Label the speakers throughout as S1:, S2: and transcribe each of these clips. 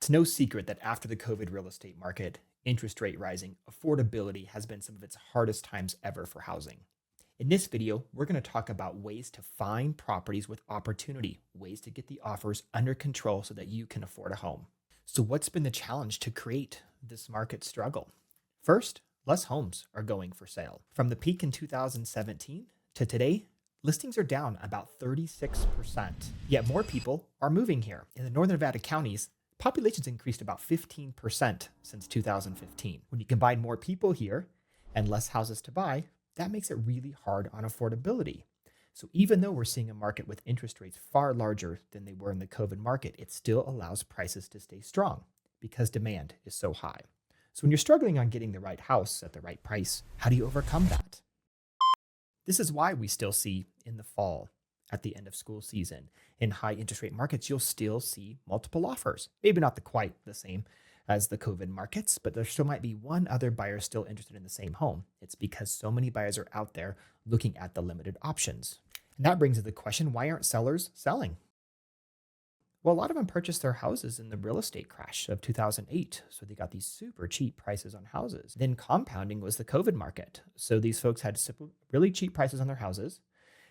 S1: It's no secret that after the COVID real estate market, interest rate rising, affordability has been some of its hardest times ever for housing. In this video, we're going to talk about ways to find properties with opportunity, ways to get the offers under control so that you can afford a home. So, what's been the challenge to create this market struggle? First, less homes are going for sale. From the peak in 2017 to today, listings are down about 36%. Yet more people are moving here. In the northern Nevada counties, population's increased about 15% since 2015. When you combine more people here and less houses to buy, that makes it really hard on affordability. So even though we're seeing a market with interest rates far larger than they were in the COVID market, it still allows prices to stay strong because demand is so high. So when you're struggling on getting the right house at the right price, how do you overcome that? This is why we still see in the fall, at the end of school season, in high interest rate markets, you'll still see multiple offers. Maybe not quite the same as the COVID markets, but there still might be one other buyer still interested in the same home. It's because so many buyers are out there looking at the limited options. And that brings to the question, why aren't sellers selling? Well, a lot of them purchased their houses in the real estate crash of 2008. So they got these super cheap prices on houses. Then compounding was the COVID market. So these folks had really cheap prices on their houses.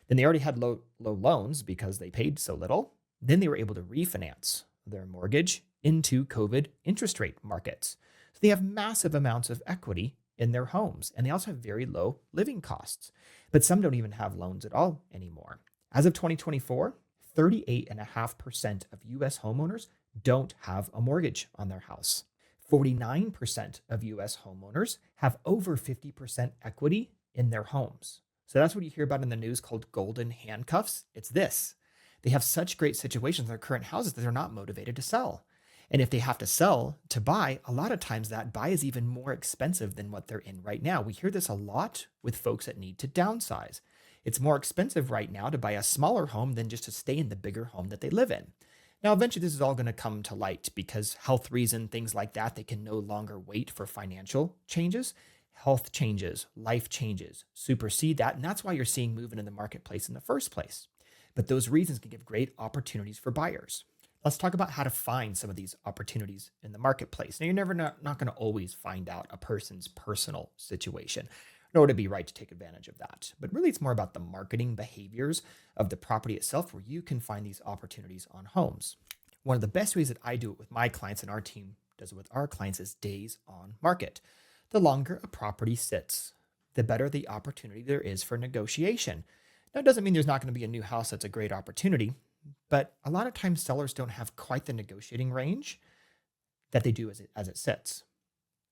S1: Then they already had low loans because they paid so little. Then they were able to refinance their mortgage into COVID interest rate markets. So they have massive amounts of equity in their homes, and they also have very low living costs. But some don't even have loans at all anymore. As of 2024, 38.5% of US homeowners don't have a mortgage on their house. 49% of US homeowners have over 50% equity in their homes. So that's what you hear about in the news called golden handcuffs. It's this. They have such great situations in their current houses that they're not motivated to sell. And if they have to sell to buy, a lot of times that buy is even more expensive than what they're in right now. We hear this a lot with folks that need to downsize. It's more expensive right now to buy a smaller home than just to stay in the bigger home that they live in. Now, eventually, this is all going to come to light because health reasons, things like that, they can no longer wait for financial changes. Health changes, life changes, supersede that. And that's why you're seeing movement in the marketplace in the first place. But those reasons can give great opportunities for buyers. Let's talk about how to find some of these opportunities in the marketplace. Now, you're never not going to always find out a person's personal situation, nor would it be right to take advantage of that. But really, it's more about the marketing behaviors of the property itself where you can find these opportunities on homes. One of the best ways that I do it with my clients and our team does it with our clients is days on market. The longer a property sits, the better the opportunity there is for negotiation. Now, it doesn't mean there's not going to be a new house that's a great opportunity, but a lot of times sellers don't have quite the negotiating range that they do as it sits.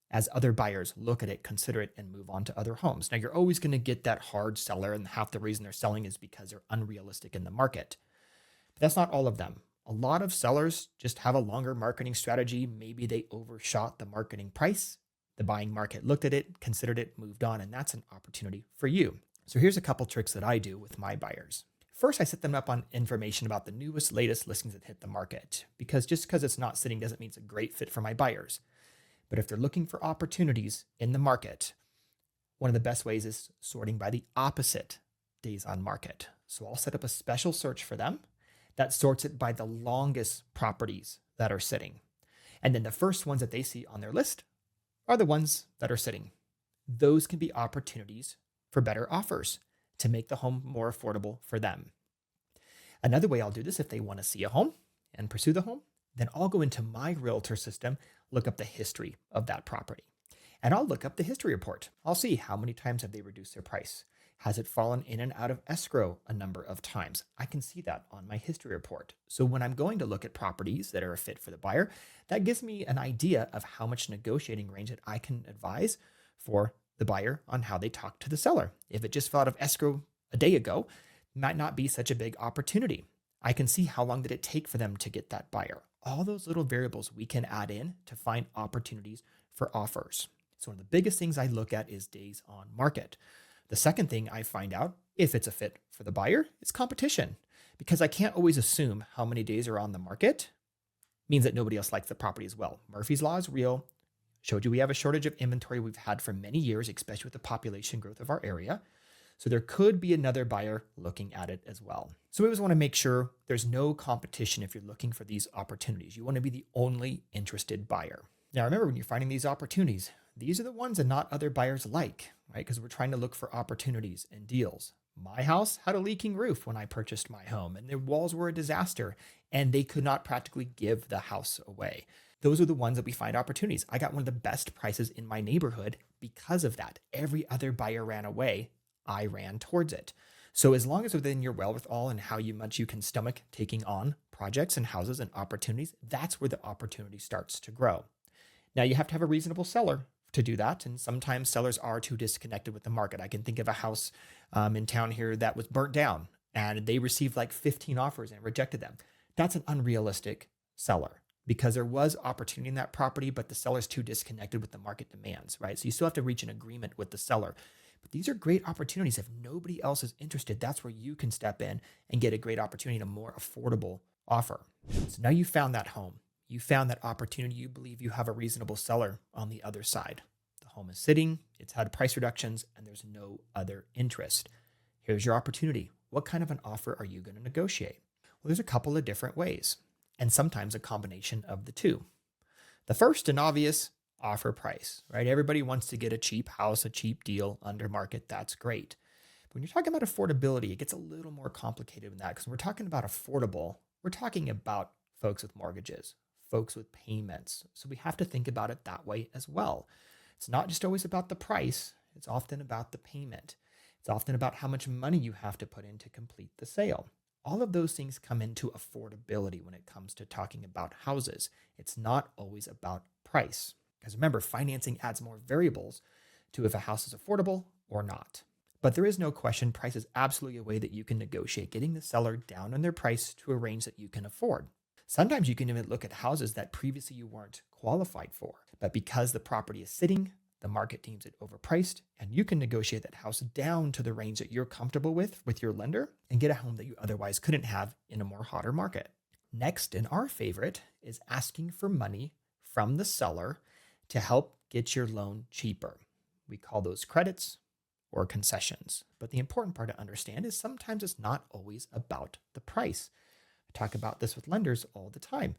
S1: As other buyers look at it, consider it, and move on to other homes. Now, you're always going to get that hard seller, and half the reason they're selling is because they're unrealistic in the market. But that's not all of them. A lot of sellers just have a longer marketing strategy. Maybe they overshot the marketing price. The buying market looked at it, considered it, moved on, and that's an opportunity for you. So here's a couple tricks that I do with my buyers. First, I set them up on information about the newest, latest listings that hit the market, because just because it's not sitting doesn't mean it's a great fit for my buyers. But if they're looking for opportunities in the market, one of the best ways is sorting by the opposite days on market. So I'll set up a special search for them that sorts it by the longest properties that are sitting. And then the first ones that they see on their list are the ones that are sitting. Those can be opportunities for better offers to make the home more affordable for them. Another way I'll do this, if they want to see a home and pursue the home, then I'll go into my realtor system, look up the history of that property. And I'll look up the history report. I'll see how many times have they reduced their price. Has it fallen in and out of escrow a number of times? I can see that on my history report. So when I'm going to look at properties that are a fit for the buyer, that gives me an idea of how much negotiating range that I can advise for the buyer on how they talk to the seller. If it just fell out of escrow a day ago, it might not be such a big opportunity. I can see how long did it take for them to get that buyer. All those little variables we can add in to find opportunities for offers. So one of the biggest things I look at is days on market. The second thing I find out if it's a fit for the buyer is competition, because I can't always assume how many days are on the market means that nobody else likes the property as well. Murphy's Law is real. Showed you we have a shortage of inventory we've had for many years, especially with the population growth of our area. So there could be another buyer looking at it as well. So we always want to make sure there's no competition if you're looking for these opportunities. You want to be the only interested buyer. Now, remember, when you're finding these opportunities, these are the ones that not other buyers like, right? Because we're trying to look for opportunities and deals. My house had a leaking roof when I purchased my home, and the walls were a disaster, and they could not practically give the house away. Those are the ones that we find opportunities. I got one of the best prices in my neighborhood because of that. Every other buyer ran away. I ran towards it. So as long as within your wherewithal and how much you can stomach taking on projects and houses and opportunities, that's where the opportunity starts to grow. Now you have to have a reasonable seller to do that. And sometimes sellers are too disconnected with the market. I can think of a house in town here that was burnt down and they received like 15 offers and rejected them. That's an unrealistic seller because there was opportunity in that property, but the seller's too disconnected with the market demands, right? So you still have to reach an agreement with the seller. But these are great opportunities. If nobody else is interested, that's where you can step in and get a great opportunity and a more affordable offer. So now you found that home. You found that opportunity. You believe you have a reasonable seller on the other side. The home is sitting, it's had price reductions, and there's no other interest. Here's your opportunity. What kind of an offer are you going to negotiate? Well, there's a couple of different ways, and sometimes a combination of the two. The first and obvious, offer price, right? Everybody wants to get a cheap house, a cheap deal under market. That's great. But when you're talking about affordability, it gets a little more complicated than that because when we're talking about affordable, we're talking about folks with mortgages, folks with payments. So we have to think about it that way as well. It's not just always about the price. It's often about the payment. It's often about how much money you have to put in to complete the sale. All of those things come into affordability when it comes to talking about houses. It's not always about price. Because remember, financing adds more variables to if a house is affordable or not. But there is no question price is absolutely a way that you can negotiate getting the seller down on their price to a range that you can afford. Sometimes you can even look at houses that previously you weren't qualified for, but because the property is sitting, the market deems it overpriced, and you can negotiate that house down to the range that you're comfortable with your lender and get a home that you otherwise couldn't have in a more hotter market. Next, and our favorite, is asking for money from the seller to help get your loan cheaper. We call those credits or concessions. But the important part to understand is sometimes it's not always about the price. I talk about this with lenders all the time.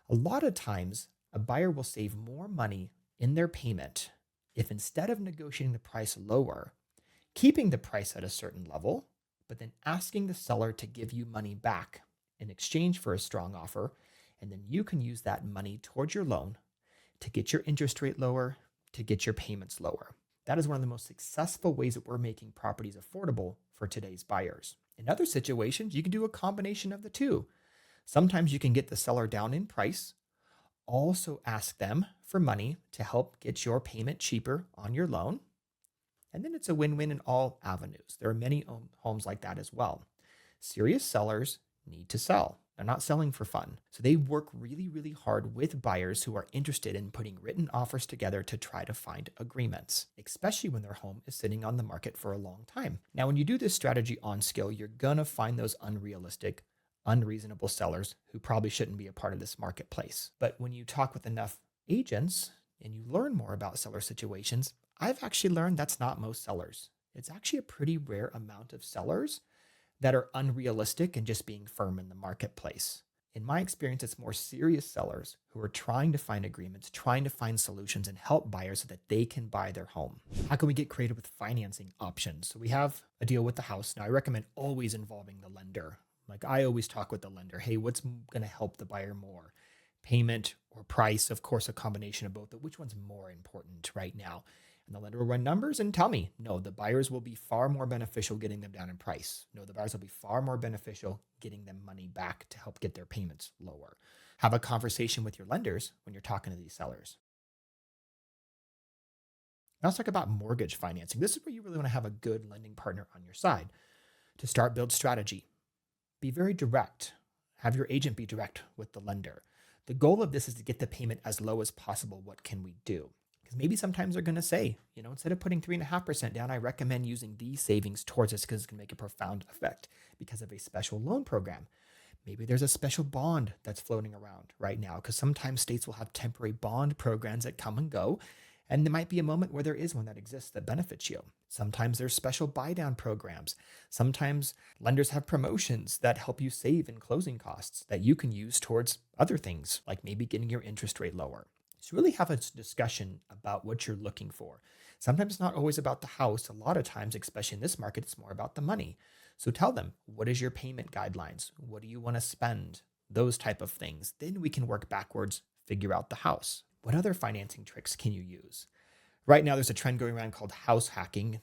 S1: A lot of times, a buyer will save more money in their payment if instead of negotiating the price lower, keeping the price at a certain level, but then asking the seller to give you money back in exchange for a strong offer, and then you can use that money towards your loan to get your interest rate lower, to get your payments lower. That is one of the most successful ways that we're making properties affordable for today's buyers. In other situations, you can do a combination of the two. Sometimes you can get the seller down in price, also ask them for money to help get your payment cheaper on your loan. And then it's a win-win in all avenues. There are many homes like that as well. Serious sellers need to sell. They're not selling for fun. So they work really, really hard with buyers who are interested in putting written offers together to try to find agreements, especially when their home is sitting on the market for a long time. Now, when you do this strategy on scale, you're going to find those unrealistic, unreasonable sellers who probably shouldn't be a part of this marketplace. But when you talk with enough agents and you learn more about seller situations, I've actually learned that's not most sellers. It's actually a pretty rare amount of sellers that are unrealistic and just being firm in the marketplace. In my experience, it's more serious sellers who are trying to find agreements, trying to find solutions and help buyers so that they can buy their home. How can we get creative with financing options? So we have a deal with the house. Now, I recommend always involving the lender. Like I always talk with the lender, hey, what's going to help the buyer more? Payment or price? Of course, a combination of both, but which one's more important right now? And the lender will run numbers and tell me, no, the buyers will be far more beneficial getting them down in price. No, the buyers will be far more beneficial getting them money back to help get their payments lower. Have a conversation with your lenders when you're talking to these sellers. Now let's talk about mortgage financing. This is where you really want to have a good lending partner on your side to start build strategy. Be very direct. Have your agent be direct with the lender. The goal of this is to get the payment as low as possible. What can we do? Because maybe sometimes they're going to say, instead of putting 3.5% down, I recommend using these savings towards this because it's going to make a profound effect because of a special loan program. Maybe there's a special bond that's floating around right now because sometimes states will have temporary bond programs that come and go. And there might be a moment where there is one that exists that benefits you. Sometimes there's special buy down programs. Sometimes lenders have promotions that help you save in closing costs that you can use towards other things, like maybe getting your interest rate lower. So really have a discussion about what you're looking for. Sometimes it's not always about the house. A lot of times, especially in this market, it's more about the money. So tell them, what is your payment guidelines? What do you want to spend? Those type of things. Then we can work backwards, figure out the house. What other financing tricks can you use? Right now, there's a trend going around called house hacking.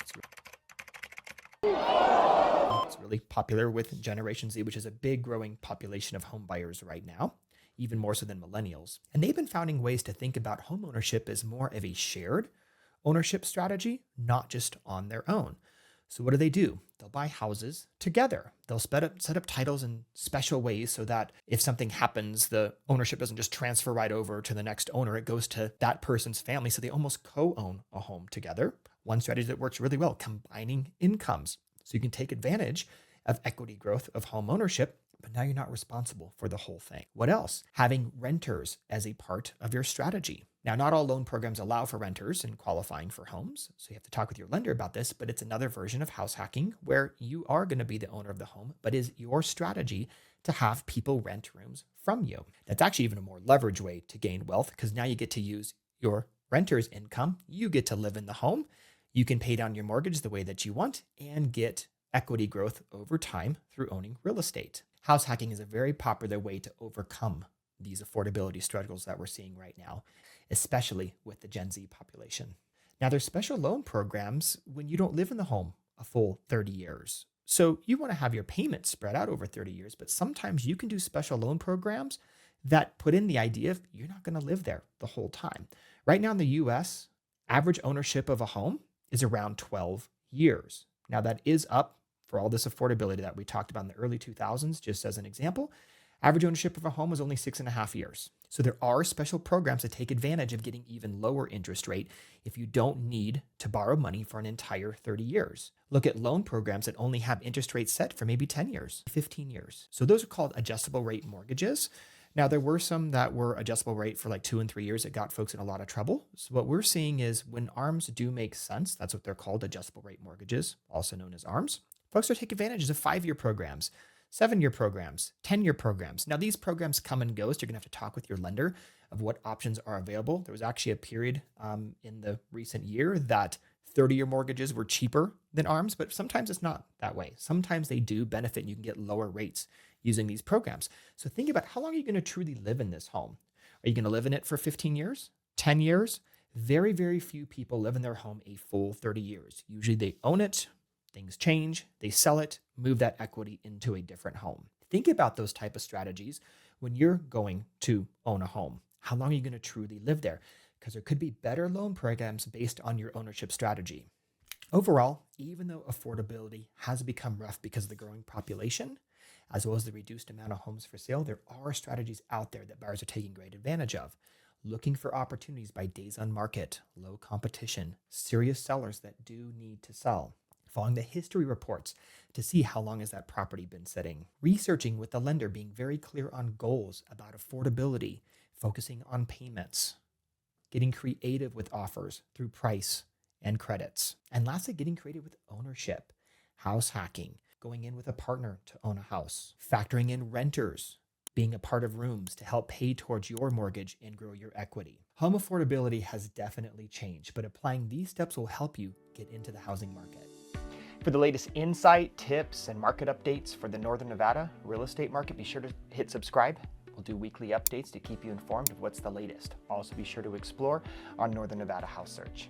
S1: It's really popular with Generation Z, which is a big growing population of home buyers right now, even more so than millennials. And they've been finding ways to think about home ownership as more of a shared ownership strategy, not just on their own. So what do? They'll buy houses together. They'll set up titles in special ways so that if something happens, the ownership doesn't just transfer right over to the next owner. It goes to that person's family. So they almost co-own a home together. One strategy that works really well, combining incomes. So you can take advantage of equity growth of home ownership, but now you're not responsible for the whole thing. What else? Having renters as a part of your strategy. Now, not all loan programs allow for renters in qualifying for homes, so you have to talk with your lender about this, but it's another version of house hacking where you are going to be the owner of the home, but is your strategy to have people rent rooms from you. That's actually even a more leverage way to gain wealth because now you get to use your renter's income. You get to live in the home. You can pay down your mortgage the way that you want and get equity growth over time through owning real estate. House hacking is a very popular way to overcome these affordability struggles that we're seeing right now, especially with the Gen Z population. Now, there's special loan programs when you don't live in the home a full 30 years. So you want to have your payments spread out over 30 years, but sometimes you can do special loan programs that put in the idea of you're not going to live there the whole time. Right now in the US, average ownership of a home is around 12 years. Now that is up for all this affordability that we talked about in the early 2000s, just as an example. Average ownership of a home was only 6.5 years. So there are special programs that take advantage of getting even lower interest rate if you don't need to borrow money for an entire 30 years. Look at loan programs that only have interest rates set for maybe 10 years, 15 years. So those are called adjustable rate mortgages. Now, there were some that were adjustable rate for like 2 and 3 years that got folks in a lot of trouble. So what we're seeing is when ARMs do make sense, that's what they're called, adjustable rate mortgages, also known as ARMs. Folks are taking advantage of 5-year programs, 7-year programs, 10-year programs. Now, these programs come and go, so you're going to have to talk with your lender of what options are available. There was actually a period in the recent year that 30-year mortgages were cheaper than ARMs, but sometimes it's not that way. Sometimes they do benefit and you can get lower rates using these programs. So think about how long are you going to truly live in this home? Are you going to live in it for 15 years, 10 years? Very, very few people live in their home a full 30 years. Usually they own it. Things change, they sell it, move that equity into a different home. Think about those type of strategies when you're going to own a home. How long are you going to truly live there? Because there could be better loan programs based on your ownership strategy. Overall, even though affordability has become rough because of the growing population, as well as the reduced amount of homes for sale, there are strategies out there that buyers are taking great advantage of. Looking for opportunities by days on market, low competition, serious sellers that do need to sell. Following the history reports to see how long has that property been sitting. Researching with the lender, being very clear on goals about affordability, focusing on payments, getting creative with offers through price and credits. And lastly, getting creative with ownership, house hacking, going in with a partner to own a house, factoring in renters, being a part of rooms to help pay towards your mortgage and grow your equity. Home affordability has definitely changed, but applying these steps will help you get into the housing market. For the latest insight, tips, and market updates for the Northern Nevada real estate market, be sure to hit subscribe. We'll do weekly updates to keep you informed of what's the latest. Also be sure to explore our Northern Nevada house search.